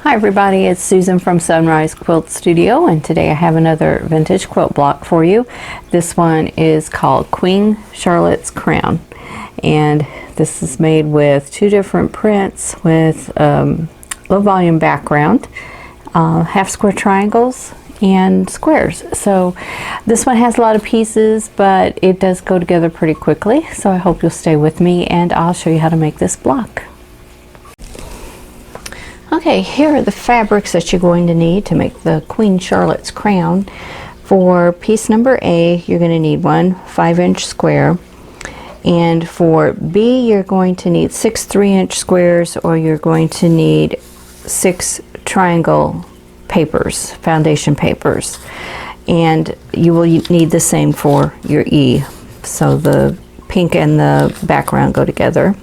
Hi everybody, it's Susan from Sunrise Quilt Studio, and today I have another vintage quilt block for you. This one is called Queen Charlotte's Crown, and this is made with two different prints with low volume background, half square triangles and squares. So this one has a lot of pieces, but it does go together pretty quickly, so I hope you'll stay with me and I'll show you how to make this block. Okay, here are the fabrics that you're going to need to make the Queen Charlotte's Crown. For piece number A, you're going to need one 5-inch square, and for B, you're going to need 6 3-inch squares, or you're going to need 6 triangle papers, foundation papers, and you will need the same for your E, so the pink and the background go together.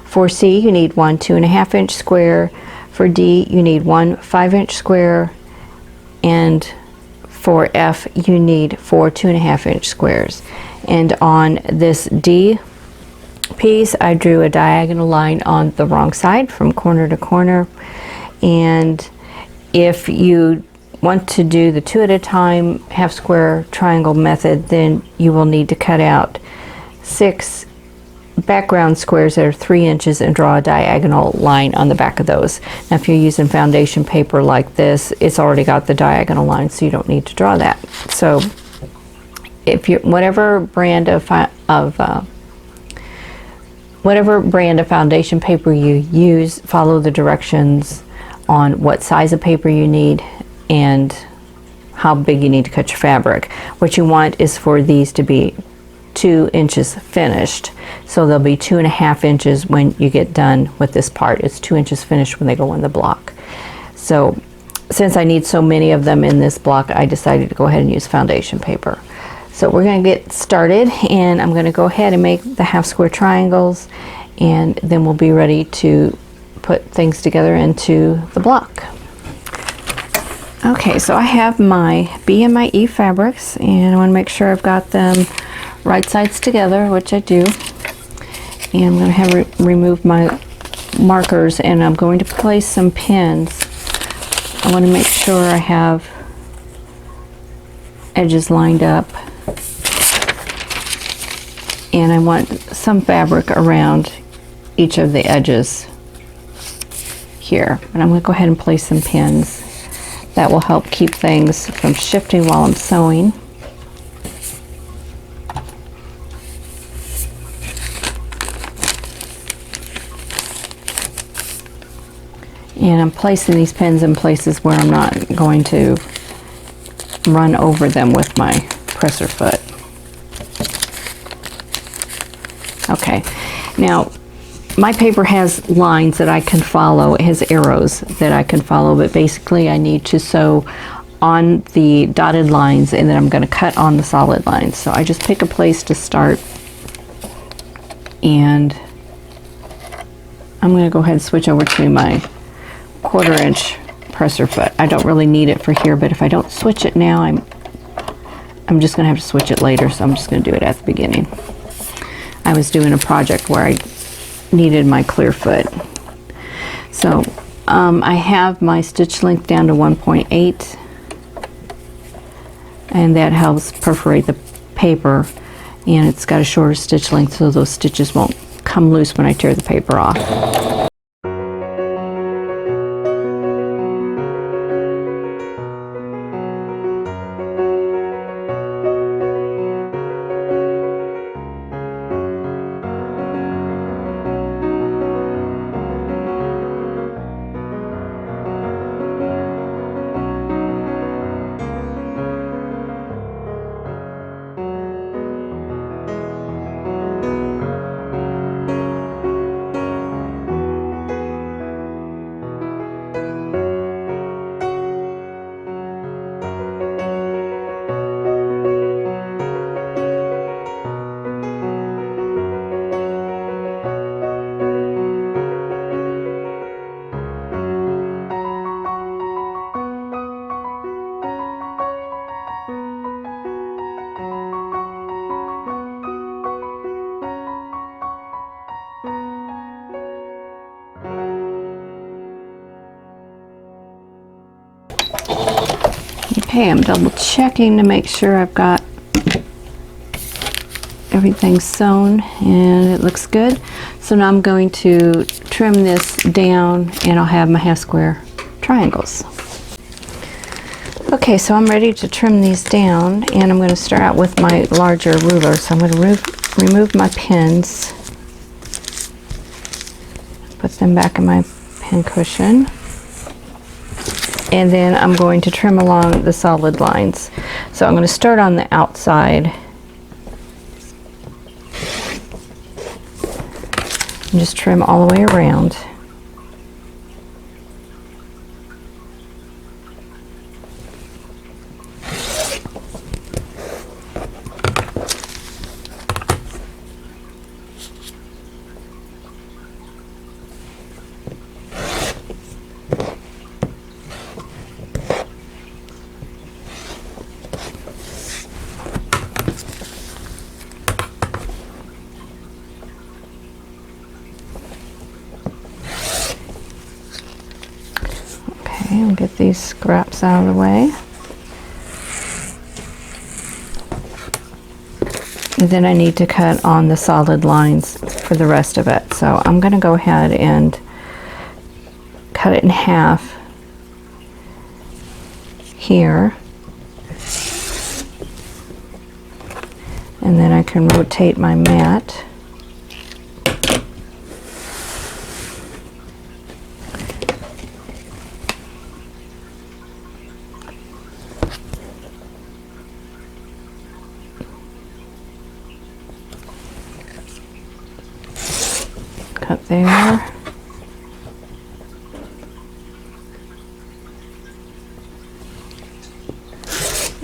For C, you need one 2.5-inch square. For D, you need one 5-inch square, and for F, you need 4 2.5-inch squares. And on this D piece, I drew a diagonal line on the wrong side from corner to corner. And if you want to do the 2 at a time half square triangle method, then you will need to cut out 6 background squares that are 3 inches and draw a diagonal line on the back of those. Now if you're using foundation paper like this, it's already got the diagonal line, so you don't need to draw that. So if you whatever brand of foundation paper you use, follow the directions on what size of paper you need and how big you need to cut your fabric. What you want is for these to be 2 inches finished, so they'll be 2.5 inches when you get done with this part. It's 2 inches finished when they go on the block. So since I need so many of them in this block, I decided to go ahead and use foundation paper. So we're going to get started, and I'm going to go ahead and make the half square triangles, and then we'll be ready to put things together into the block. Okay, so I have my B and my E fabrics, and I want to make sure I've got them right sides together, which I do. And I'm going to have remove my markers, and I'm going to place some pins. I want to make sure I have edges lined up, and I want some fabric around each of the edges here. And I'm going to go ahead and place some pins. That will help keep things from shifting while I'm sewing. And I'm placing these pins in places where I'm not going to run over them with my presser foot. Okay, now my paper has lines that I can follow. It has arrows that I can follow, but basically I need to sew on the dotted lines, and then I'm going to cut on the solid lines. So I just pick a place to start, and I'm going to go ahead and switch over to my 1/4 inch presser foot. I don't really need it for here, but if I don't switch it now, I'm just going to have to switch it later, so I'm just going to do it at the beginning. I was doing a project where I needed my clear foot. So I have my stitch length down to 1.8, and that helps perforate the paper, and it's got a shorter stitch length so those stitches won't come loose when I tear the paper off. Okay, I'm double checking to make sure I've got everything sewn and it looks good. So now I'm going to trim this down and I'll have my half square triangles. Okay, so I'm ready to trim these down, and I'm going to start out with my larger ruler. So I'm going to remove my pins, put them back in my pin cushion, and then I'm going to trim along the solid lines. So I'm going to start on the outside and just trim all the way around. I'll get these scraps out of the way. And then I need to cut on the solid lines for the rest of it. So I'm going to go ahead and cut it in half here. And then I can rotate my mat. Cut there.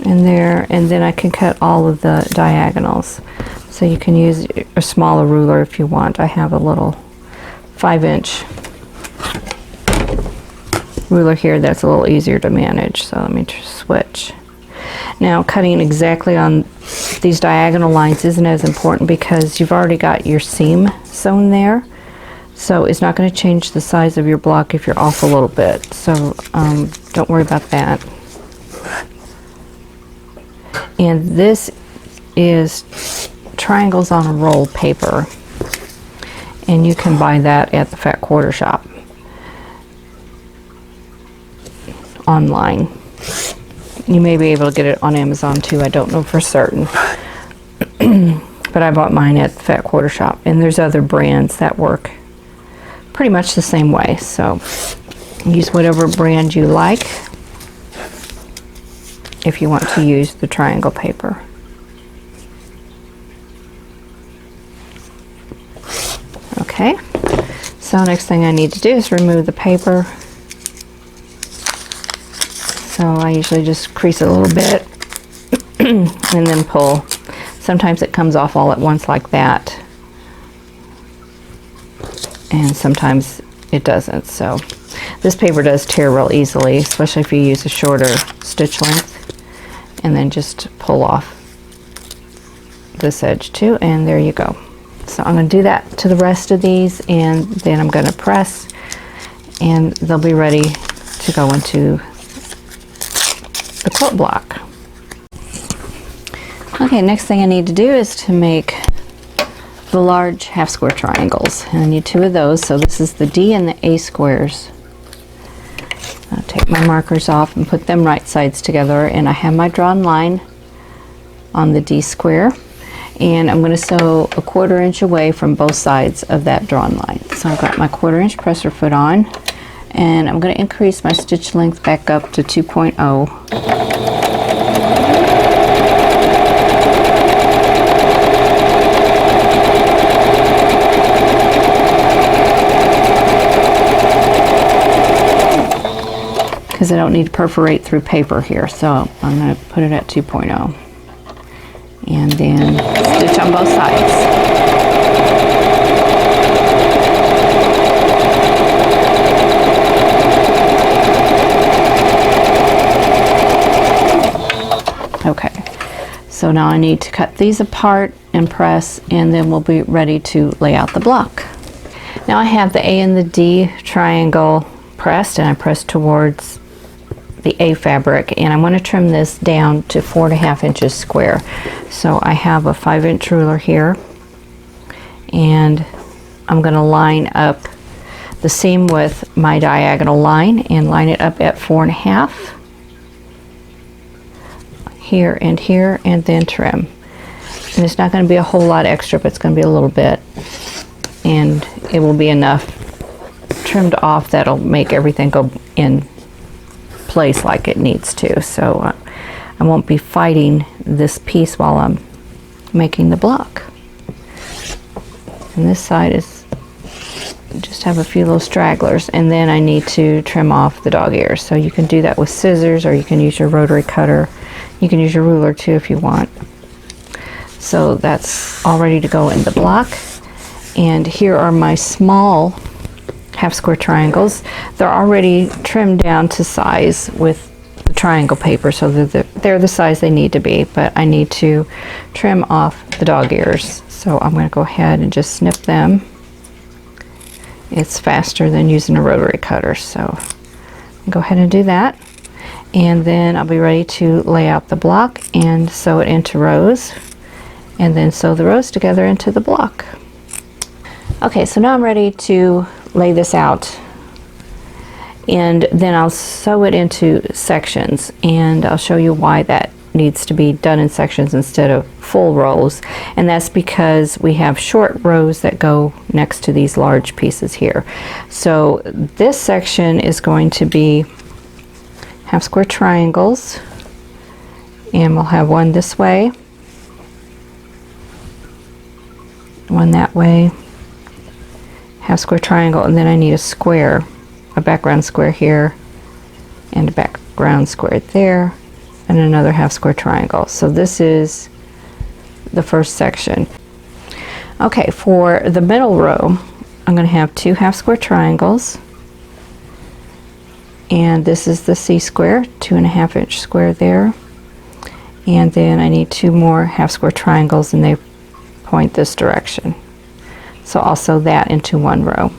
And there, and then I can cut all of the diagonals. So you can use a smaller ruler if you want. I have a little 5-inch ruler here that's a little easier to manage. So let me switch. Now cutting exactly on these diagonal lines isn't as important because you've already got your seam sewn there. So it's not going to change the size of your block if you're off a little bit. So don't worry about that. And this is triangles on a roll paper. And you can buy that at the Fat Quarter Shop online. You may be able to get it on Amazon too. I don't know for certain. But I bought mine at the Fat Quarter Shop. And there's other brands that work pretty much the same way. So use whatever brand you like if you want to use the triangle paper. Okay, so next thing I need to do is remove the paper. So I usually just crease it a little bit and then pull. Sometimes it comes off all at once like that, and sometimes it doesn't. So this paper does tear real easily, especially if you use a shorter stitch length. And then just pull off this edge too, and there you go. So I'm going to do that to the rest of these, and then I'm going to press, and they'll be ready to go into the quilt block. Okay, next thing I need to do is to make the large half square triangles, and I need 2 of those. So this is the D and the A squares. I'll take my markers off and put them right sides together, and I have my drawn line on the D square, and I'm going to sew a 1/4 inch away from both sides of that drawn line. So I've got my 1/4 inch presser foot on, and I'm going to increase my stitch length back up to 2.0. Because I don't need to perforate through paper here, so I'm going to put it at 2.0 and then stitch on both sides. Okay, so now I need to cut these apart and press, and then we'll be ready to lay out the block. Now I have the A and the D triangle pressed, and I press towards the A fabric, and I'm going to trim this down to 4.5 inches square. So I have a 5-inch ruler here, and I'm going to line up the seam with my diagonal line and line it up at 4.5 here, and then trim. And it's not going to be a whole lot extra, but it's going to be a little bit, and it will be enough trimmed off that'll make everything go in place like it needs to. So I won't be fighting this piece while I'm making the block. And this side is just have a few little stragglers, and then I need to trim off the dog ears. So you can do that with scissors, or you can use your rotary cutter. You can use your ruler too if you want. So that's all ready to go in the block. And here are my small half square triangles. They're already trimmed down to size with the triangle paper, so they're the size they need to be, but I need to trim off the dog ears. So I'm going to go ahead and just snip them. It's faster than using a rotary cutter, so go ahead and do that. And then I'll be ready to lay out the block and sew it into rows, and then sew the rows together into the block. Okay, so now I'm ready to lay this out, and then I'll sew it into sections, and I'll show you why that needs to be done in sections instead of full rows. And that's because we have short rows that go next to these large pieces here. So this section is going to be half square triangles, and we'll have one this way, one that way, half square triangle, and then I need a square, a background square here, and a background square there, and another half square triangle. So this is the first section. Okay, for the middle row, I'm going to have 2 half square triangles, and this is the C square, 2.5 inch square there, and then I need 2 more half square triangles, and they point this direction. So I'll sew that into one row.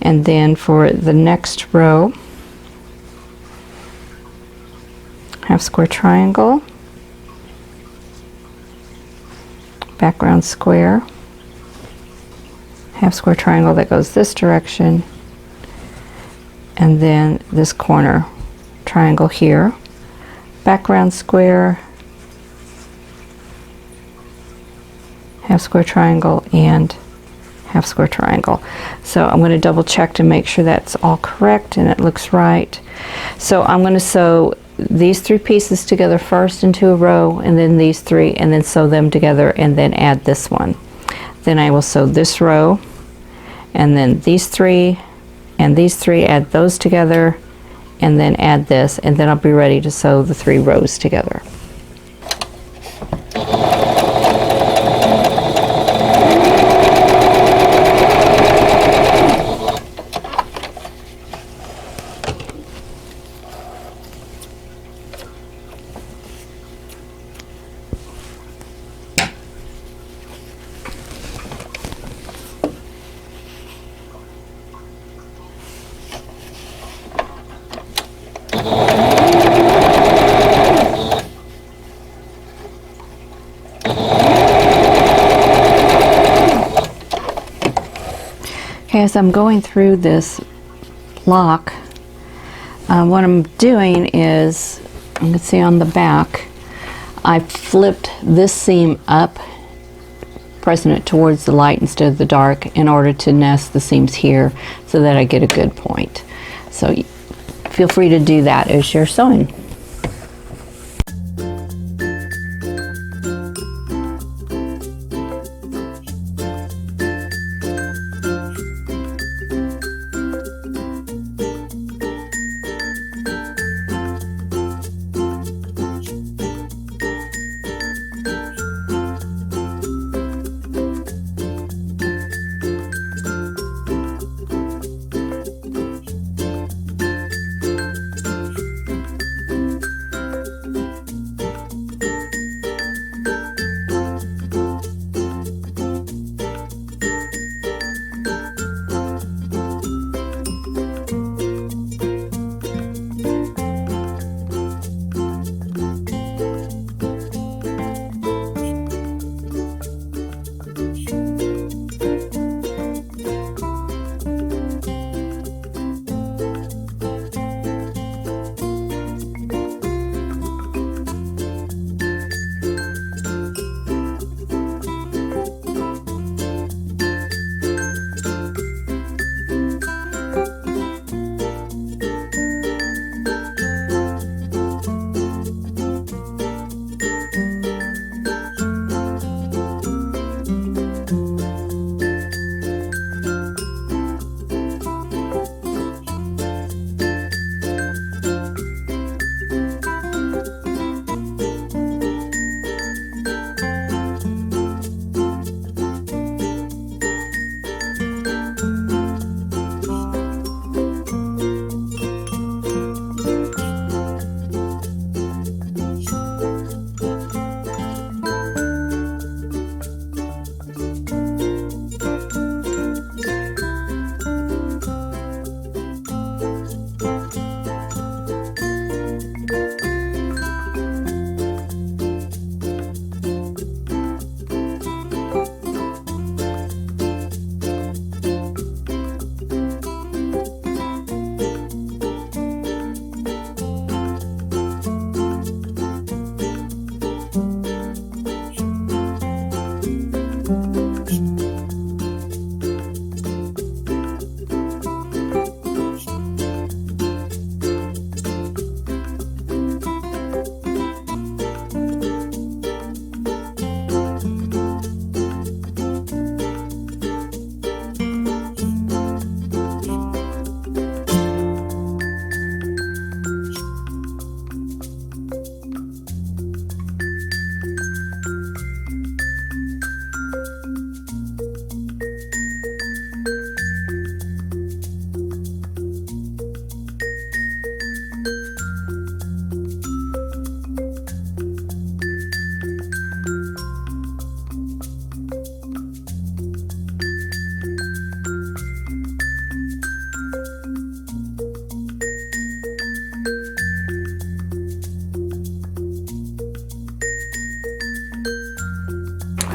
And then for the next row, half square triangle, background square, half square triangle that goes this direction, and then this corner triangle here, background square, half square triangle, and half square triangle. So I'm going to double check to make sure that's all correct and it looks right. So I'm going to sew these 3 pieces together first into a row, and then these 3, and then sew them together, and then add this one. Then I will sew this row, and then these 3 and these 3, add those together, and then add this, and then I'll be ready to sew the 3 rows together. As I'm going through this block, what I'm doing is, you can see on the back, I flipped this seam up, pressing it towards the light instead of the dark, in order to nest the seams here so that I get a good point. So feel free to do that as you're sewing.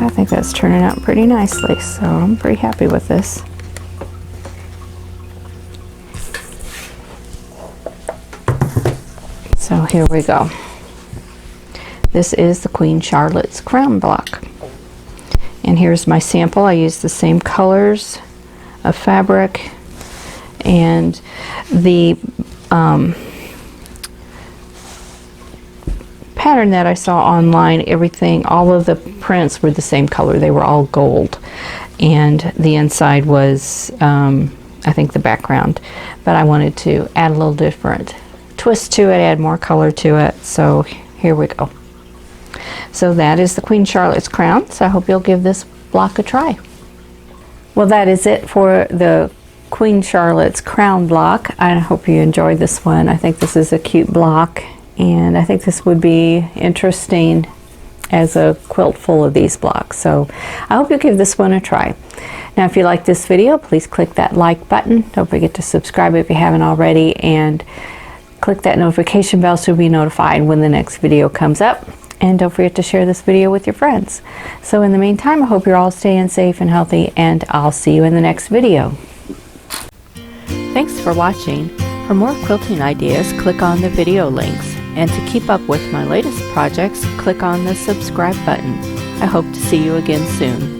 I think that's turning out pretty nicely, so I'm pretty happy with this. So here we go. This is the Queen Charlotte's crown block. And here's my sample. I used the same colors of fabric, and the pattern that I saw online, everything, all of the prints were the same color. They were all gold, and the inside was I think the background, but I wanted to add a little different twist to it, add more color to it. So here we go. So that is the Queen Charlotte's crown. So I hope you'll give this block a try. Well, that is it for the Queen Charlotte's crown block. I hope you enjoyed this one. I think this is a cute block, and I think this would be interesting as a quilt full of these blocks. So I hope you'll give this one a try. Now, if you like this video, please click that like button. Don't forget to subscribe if you haven't already, and click that notification bell so you'll be notified when the next video comes up. And don't forget to share this video with your friends. So in the meantime, I hope you're all staying safe and healthy, and I'll see you in the next video. Thanks for watching. For more quilting ideas, click on the video links. And to keep up with my latest projects, click on the subscribe button. I hope to see you again soon.